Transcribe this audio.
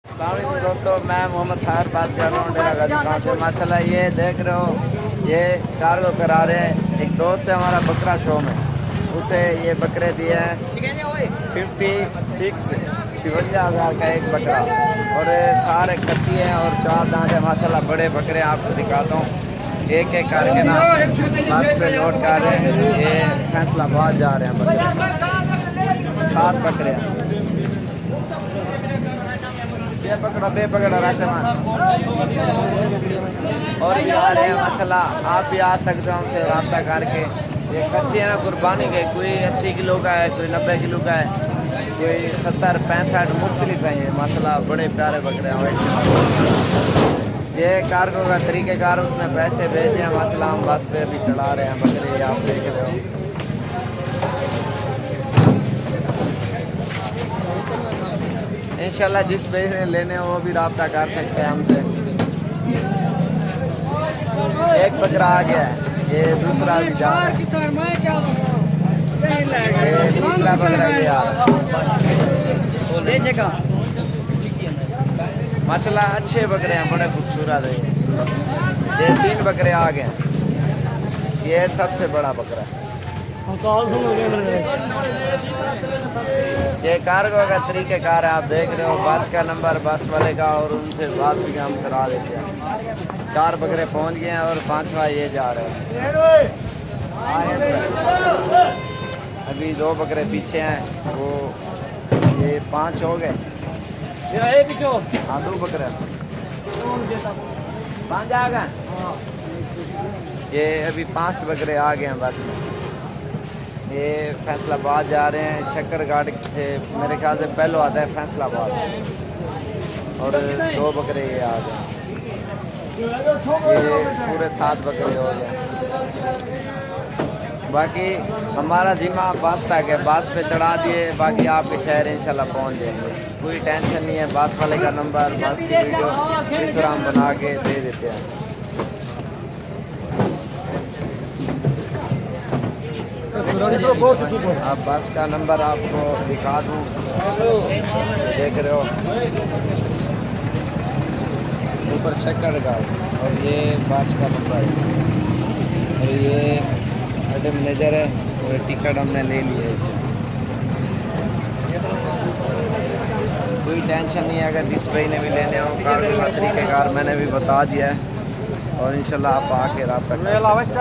दोस्तों, मैं मोहम्मद साहर बात कर रहा हूँ डेरा गाजी खान से। माशाल्लाह ये देख रहे हो, ये कार्गो करा रहे हैं। एक दोस्त है हमारा बकरा शो में, उसे ये बकरे दिए हैं 56,56,000 का एक बकरा, और सारे कसी हैं और 4 दांत है। माशाल्लाह बड़े बकरे आपको दिखाता हूँ, एक एक करके ना बस पे लोड कर रहे हैं। ये फैसलाबाद जा रहे हैं बकरे, 7 बकरे हैं। ये पकड़ा बे पकड़ा राशमान और ये आ रहे हैं। माशाल्लाह आप भी आ सकते हो हमसे रब्ता करके। ये कच्ची है ना, कुर्बानी के, कोई 80 किलो का है, कोई 90 किलो का है, कोई 70-65 मुख्तलिफ है। ये माशाल्लाह बड़े प्यारे बकरे हैं। ये कार्गो का तरीक़ेकार, उसने पैसे भेजे हैं। माशाल्लाह हम बस पे अभी चला रहे हैं बकरे, ये आप देख रहे हो। इंशाल्लाह जिस पे लेने हो वो भी रब्ता कर सकते हैं हमसे। एक बकरा आ गया है, ये दूसरा भी जा रहा है, ये तीसरा बकरा गया। माशाल्लाह अच्छे बकरे हैं, बड़े खूबसूरत है। ये 3 बकरे आ गए हैं, ये सबसे बड़ा बकरा है। ये कार्गो का तरीक़ेकार है, आप देख रहे हो। बस का नंबर बस वाले का, और उनसे बात भी हम करा देते हैं। 4 बकरे पहुंच गए हैं और 5वां ये जा रहे हैं। अभी 2 बकरे पीछे हैं, वो ये 5 हो गए। हाँ 2 बकरे 5 आ गए। ये अभी 5 बकरे आ गए हैं बस में। ये फैसलाबाद जा रहे हैं। शक्करगढ़ से मेरे ख्याल से पहले आता है फैसलाबाद, और 2 बकरे ये आ गए। ये पूरे 7 बकरे हो गए। बाकी हमारा जिम्मा बस तक है, बस पे चढ़ा दिए, बाकी आपके शहर इंशाल्लाह पहुंच जाएंगे। कोई टेंशन नहीं है। बस वाले का नंबर, बस की वीडियो इस तरह हम बना के दे देते हैं। आप बस का नंबर आपको दिखा दूँ, देख रहे हो ऊपर शक्करगढ़, और ये बस का नंबर है, और ये मैडम नज़र है, और टिकट हमने ले लिया इसे। कोई टेंशन नहीं है। अगर जिस भाई ने भी लेने हो, कार्गो का तरीक़ेकार मैंने भी बता दिया है, और इंशाल्लाह आप आके रब्ता कर सकते हैं।